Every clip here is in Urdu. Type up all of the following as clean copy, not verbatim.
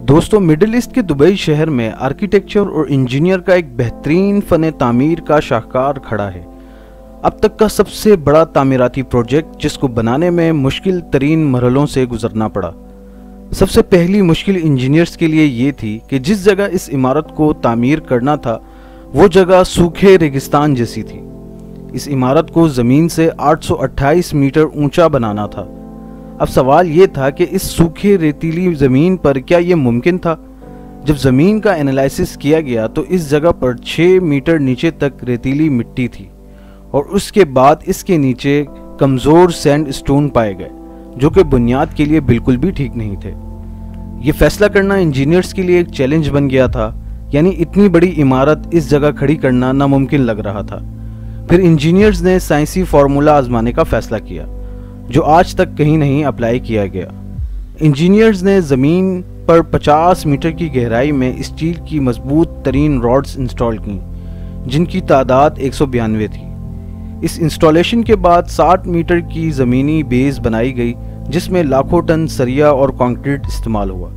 دوستوں، مڈل ایسٹ کے دبئی شہر میں آرکیٹیکچر اور انجینئر کا ایک بہترین فن تعمیر کا شاہکار کھڑا ہے۔ اب تک کا سب سے بڑا تعمیراتی پروجیکٹ جس کو بنانے میں مشکل ترین مرحلوں سے گزرنا پڑا۔ سب سے پہلی مشکل انجینئرز کے لیے یہ تھی کہ جس جگہ اس عمارت کو تعمیر کرنا تھا وہ جگہ سوکھے ریگستان جیسی تھی۔ اس عمارت کو زمین سے 828 میٹر اونچا بنانا تھا۔ اب سوال یہ تھا کہ اس سوکھے ریتیلی زمین پر کیا یہ ممکن تھا؟ جب زمین کا انالائسس کیا گیا تو اس جگہ پر 6 میٹر نیچے تک ریتیلی مٹی تھی اور اس کے بعد اس کے نیچے کمزور سینڈ اسٹون پائے گئے جو کہ بنیاد کے لیے بالکل بھی ٹھیک نہیں تھے۔ یہ فیصلہ کرنا انجینئرز کے لیے ایک چیلنج بن گیا تھا، یعنی اتنی بڑی عمارت اس جگہ کھڑی کرنا ناممکن لگ رہا تھا۔ پھر انجینئرز نے سائنسی فارمولا آزمانے کا فیصلہ کیا جو آج تک کہیں نہیں اپلائی کیا گیا۔ انجینئرز نے زمین پر 50 میٹر کی گہرائی میں اسٹیل کی مضبوط ترین راڈز انسٹال کیں جن کی تعداد 192 تھی۔ اس انسٹالیشن کے بعد 60 میٹر کی زمینی بیس بنائی گئی جس میں لاکھوں ٹن سریا اور کنکریٹ استعمال ہوا،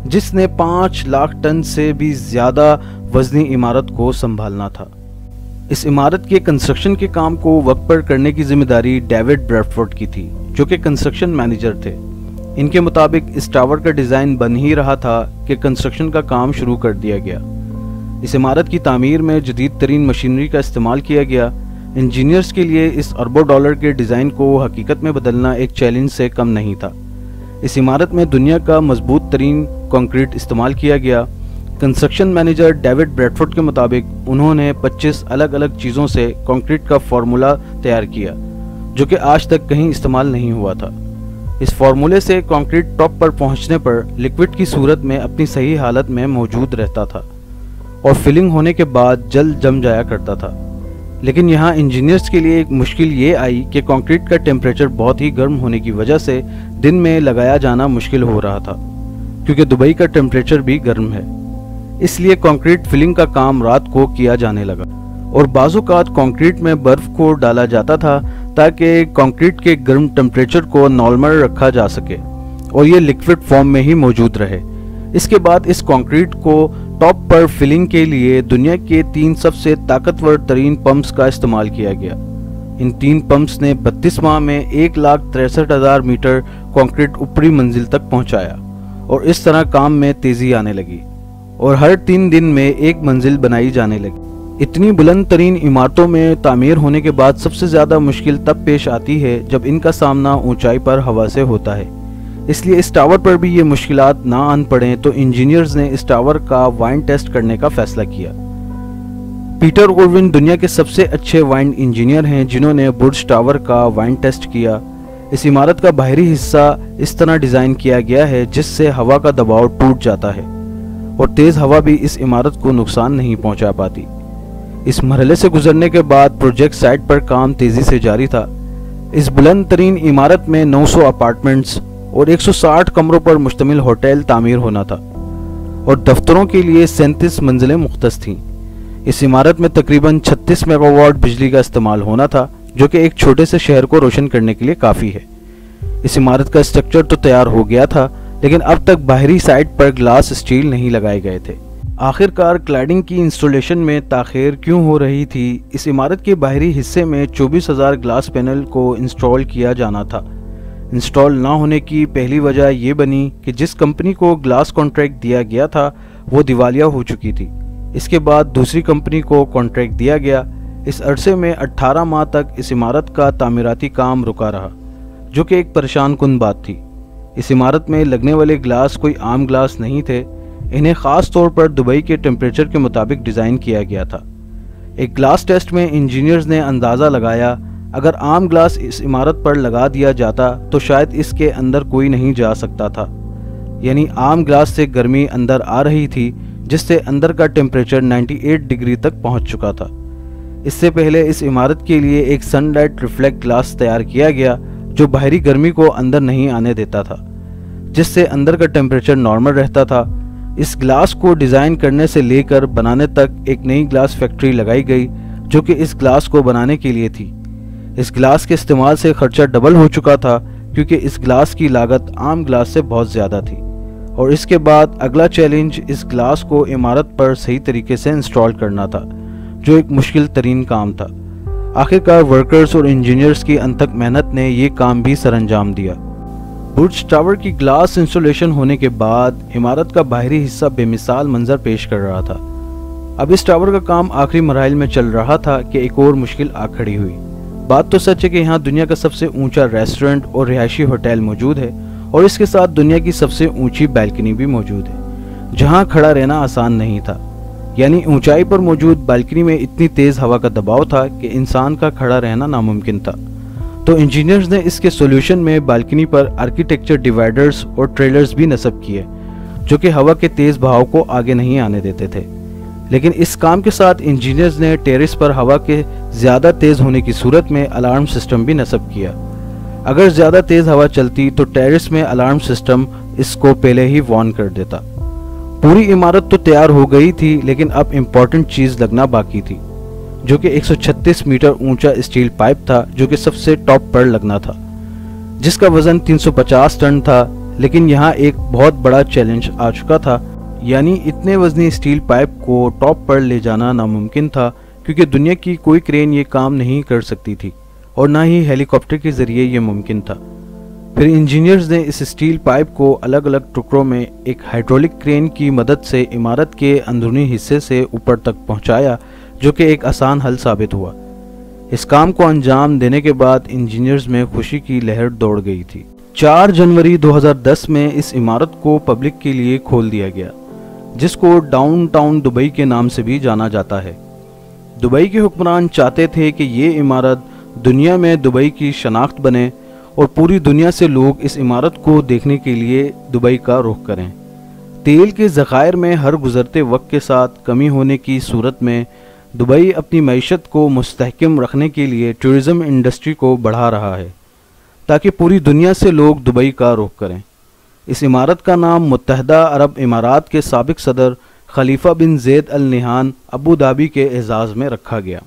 جس نے 5 لاکھ ٹن سے بھی زیادہ وزنی عمارت کو سنبھالنا تھا۔ اس عمارت کے کنسٹرکشن کے کام کو وقت پر کرنے کی ذمہ داری ڈیوڈ بریڈفورڈ کی تھی جو کہ کنسٹرکشن مینیجر تھے۔ ان کے مطابق اس ٹاور کا ڈیزائن بن ہی رہا تھا کہ کنسٹرکشن کا کام شروع کر دیا گیا۔ اس عمارت کی تعمیر میں جدید ترین مشینری کا استعمال کیا گیا۔ انجینئرز کے لیے اس اربوں ڈالر کے ڈیزائن کو حقیقت میں بدلنا ایک چیلنج سے کم نہیں تھا۔ اس عمارت میں دنیا کا مضبوط ترین کنکریٹ استعمال کیا گیا۔ کنسٹرکشن مینیجر ڈیوڈ بریڈفورڈ کے مطابق انہوں نے 25 الگ الگ چیزوں سے کنکریٹ کا فارمولا تیار کیا جو کہ آج تک کہیں استعمال نہیں ہوا تھا۔ اس فارمولے سے کنکریٹ ٹاپ پر پہنچنے پر لکوڈ کی صورت میں اپنی صحیح حالت میں موجود رہتا تھا اور فلنگ ہونے کے بعد جلد جم جایا کرتا تھا۔ لیکن یہاں انجینئرز کے لیے ایک مشکل یہ آئی کہ کنکریٹ کا ٹیمپریچر بہت ہی گرم ہونے کی وجہ سے دن میں لگایا جانا مشکل ہو رہا تھا کیونکہ دبئی کا ٹیمپریچر بھی گرم ہے، اس لیے کنکریٹ فلنگ کا کام رات کو کیا جانے لگا اور بعض اوقات کنکریٹ میں برف کو ڈالا جاتا تھا تاکہ کنکریٹ کے گرم ٹیمپریچر کو نارمل رکھا جا سکے اور یہ لکوڈ فارم میں ہی موجود رہے۔ اس کے بعد اس کنکریٹ کو ٹاپ پر فلنگ کے لیے دنیا کے 3 سب سے طاقتور ترین پمپس کا استعمال کیا گیا۔ ان 3 پمپس نے 32 ماہ میں 1,63,000 میٹر کنکریٹ اوپری منزل تک پہنچایا اور اس طرح کام میں تیزی آنے لگی اور ہر 3 دن میں ایک منزل بنائی جانے لگی۔ اتنی بلند ترین عمارتوں میں تعمیر ہونے کے بعد سب سے زیادہ مشکل تب پیش آتی ہے جب ان کا سامنا اونچائی پر ہوا سے ہوتا ہے، اس لیے اس ٹاور پر بھی یہ مشکلات نہ آن پڑیں تو انجینئرز نے اس ٹاور کا وائنڈ ٹیسٹ کرنے کا فیصلہ کیا۔ پیٹر اورون دنیا کے سب سے اچھے وائنڈ انجینئر ہیں جنہوں نے برج ٹاور کا وائنڈ ٹیسٹ کیا۔ اس عمارت کا باہری حصہ اس طرح ڈیزائن کیا گیا ہے جس سے ہوا کا دباؤ ٹوٹ جاتا ہے اور تیز ہوا بھی اس عمارت کو نقصان نہیں پہنچا پاتی۔ اس مرحلے سے گزرنے کے بعد پروجیکٹ سائٹ پر کام تیزی سے جاری تھا۔ اس بلند ترین عمارت میں 900 اپارٹمنٹس اور 160 کمروں پر مشتمل ہوٹل تعمیر ہونا تھا اور دفتروں کے لیے 37 منزلیں مختص تھیں۔ اس عمارت میں تقریباً 36 میگا واٹ بجلی کا استعمال ہونا تھا جو کہ ایک چھوٹے سے شہر کو روشن کرنے کے لیے کافی ہے۔ اس عمارت کا اسٹرکچر تو تیار ہو گیا تھا لیکن اب تک باہری سائٹ پر گلاس اسٹیل نہیں لگائے گئے تھے۔ آخر کار کلیڈنگ کی انسٹالیشن میں تاخیر کیوں ہو رہی تھی؟ اس عمارت کے باہری حصے میں 24,000 گلاس پینل کو انسٹال کیا جانا تھا۔ انسٹال نہ ہونے کی پہلی وجہ یہ بنی کہ جس کمپنی کو گلاس کانٹریکٹ دیا گیا تھا وہ دیوالیہ ہو چکی تھی۔ اس کے بعد دوسری کمپنی کو کانٹریکٹ دیا گیا۔ اس عرصے میں 18 ماہ تک اس عمارت کا تعمیراتی کام رکا رہا جو کہ ایک پریشان کن بات تھی۔ اس عمارت میں لگنے والے گلاس کوئی عام گلاس نہیں تھے، انہیں خاص طور پر دبئی کے ٹیمپریچر کے مطابق ڈیزائن کیا گیا تھا۔ ایک گلاس ٹیسٹ میں انجینئرز نے اندازہ لگایا اگر عام گلاس اس عمارت پر لگا دیا جاتا تو شاید اس کے اندر کوئی نہیں جا سکتا تھا، یعنی عام گلاس سے گرمی اندر آ رہی تھی جس سے اندر کا ٹیمپریچر 98 ڈگری تک پہنچ چکا تھا۔ اس سے پہلے اس عمارت کے لیے ایک سن لائٹ ریفلیکٹ گلاس تیار کیا گیا جو باہری گرمی کو اندر نہیں آنے دیتا تھا، جس سے اندر کا ٹیمپریچر نارمل رہتا تھا۔ اس گلاس کو ڈیزائن کرنے سے لے کر بنانے تک ایک نئی گلاس فیکٹری لگائی گئی جو کہ اس گلاس کو بنانے کے لیے تھی۔ اس گلاس کے استعمال سے خرچہ ڈبل ہو چکا تھا کیونکہ اس گلاس کی لاگت عام گلاس سے بہت زیادہ تھی اور اس کے بعد اگلا چیلنج اس گلاس کو عمارت پر صحیح طریقے سے انسٹال کرنا تھا، جو ایک مشکل ترین کام تھا۔ آخرکار ورکرز اور انجینئرز کی انتھک محنت نے یہ کام بھی سر انجام دیا۔ برج ٹاور کی گلاس انسٹالیشن ہونے کے بعد عمارت کا باہری حصہ بے مثال منظر پیش کر رہا تھا۔ اب اس ٹاور کا کام آخری مراحل میں چل رہا تھا کہ ایک اور مشکل آ کھڑی ہوئی۔ بات تو سچ ہے کہ یہاں دنیا کا سب سے اونچا ریسٹورنٹ اور رہائشی ہوٹل موجود ہے، اور اس کے ساتھ دنیا کی سب سے اونچی بالکنی بھی موجود ہے، جہاں کھڑا رہنا آسان نہیں تھا۔ یعنی اونچائی پر موجود بالکنی میں اتنی تیز ہوا کا دباؤ تھا کہ انسان کا کھڑا رہنا ناممکن تھا۔ تو انجینئرز نے اس کے سولوشن میں بالکنی پر آرکیٹیکچر ڈیوائیڈرز اور ٹریلرز بھی نصب کیے، جو کہ ہوا کے تیز بہاؤ کو آگے نہیں آنے دیتے تھے۔ لیکن اس کام کے ساتھ انجینئرز نے ٹیرس پر ہوا کے زیادہ تیز ہونے کی صورت میں الارم سسٹم بھی نصب کیا۔ اگر زیادہ تیز ہوا چلتی تو ٹیرس میں الارم سسٹم اس کو پہلے ہی وارن کر دیتا۔ پوری عمارت تو تیار ہو گئی تھی، لیکن اب امپورٹنٹ چیز لگنا باقی تھی، جو کہ 136 میٹر اونچا اسٹیل پائپ تھا، جو کہ سب سے ٹاپ پر لگنا تھا، جس کا وزن 350 ٹن تھا۔ لیکن یہاں ایک بہت بڑا چیلنج آ چکا تھا، یعنی اتنے وزنی اسٹیل پائپ کو ٹاپ پر لے جانا ناممکن تھا، کیونکہ دنیا کی کوئی کرین یہ کام نہیں کر سکتی تھی، اور نہ ہی ہیلی کاپٹر کے ذریعے یہ ممکن تھا۔ پھر انجینئرز نے اس اسٹیل پائپ کو الگ الگ ٹکڑوں میں ایک ہائیڈرولک کرین کی مدد سے عمارت کے اندرونی حصے سے اوپر تک پہنچایا، جو کہ ایک آسان حل ثابت ہوا۔ اس کام کو انجام دینے کے بعد انجینئرز میں خوشی کی لہر دوڑ گئی تھی۔ 4 جنوری 2010 میں اس عمارت کو پبلک کے لیے کھول دیا گیا، جس کو ڈاؤن ٹاؤن دبئی کے نام سے بھی جانا جاتا ہے۔ دبئی کے حکمران چاہتے تھے کہ یہ عمارت دنیا میں دبئی کی شناخت بنے، اور پوری دنیا سے لوگ اس عمارت کو دیکھنے کے لیے دبئی کا رخ کریں۔ تیل کے ذخائر میں ہر گزرتے وقت کے ساتھ کمی ہونے کی صورت میں دبئی اپنی معیشت کو مستحکم رکھنے کے لیے ٹورزم انڈسٹری کو بڑھا رہا ہے، تاکہ پوری دنیا سے لوگ دبئی کا رخ کریں۔ اس عمارت کا نام متحدہ عرب امارات کے سابق صدر خلیفہ بن زید ال نہیان ابو دھابی کے اعزاز میں رکھا گیا۔